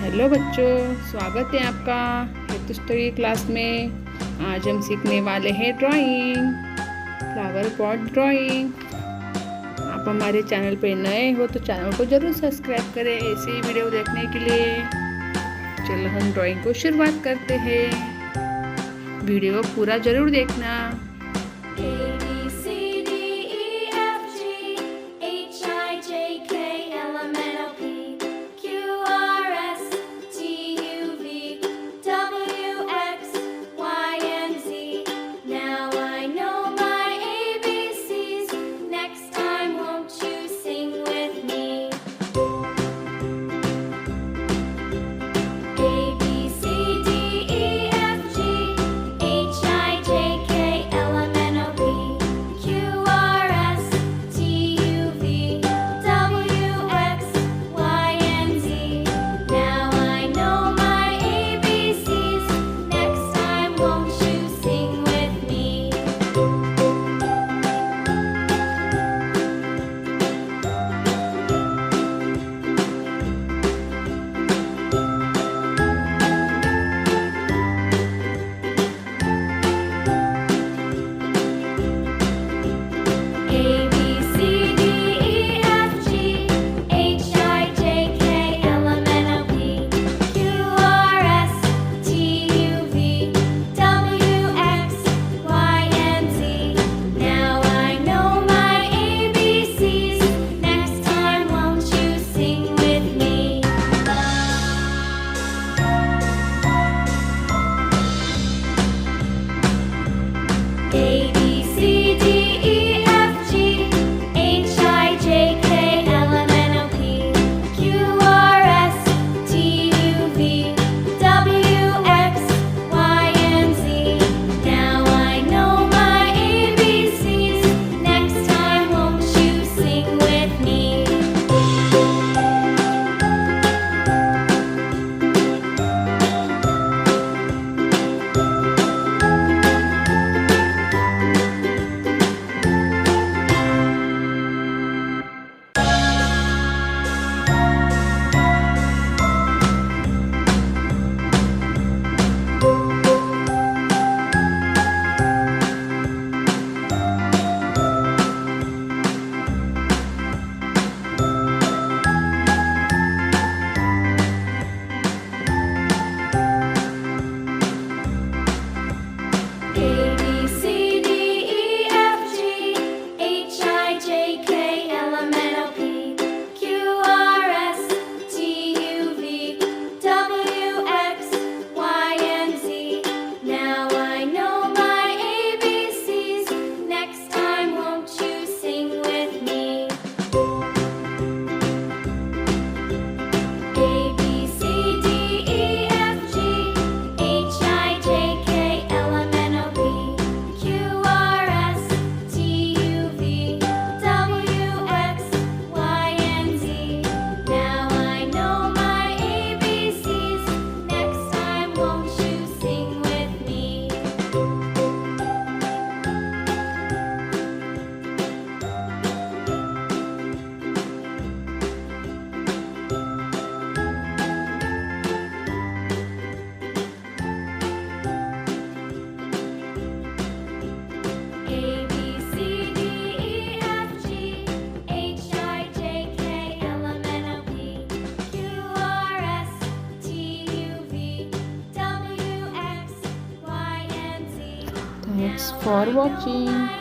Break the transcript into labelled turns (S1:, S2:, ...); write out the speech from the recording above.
S1: Hello बच्चों, स्वागत है आपका हेतु स्टडी क्लास में। आज हम सीखने वाले हैं ड्राइंग, फ्लावर पॉट ड्राइंग। आप हमारे चैनल पे नए हो तो चैनल को ज़रूर सब्सक्राइब करें ऐसे ही वीडियो देखने के लिए। चलो हम ड्राइंग को शुरुआत करते हैं। वीडियो को पूरा ज़रूर देखना। Thanks for watching.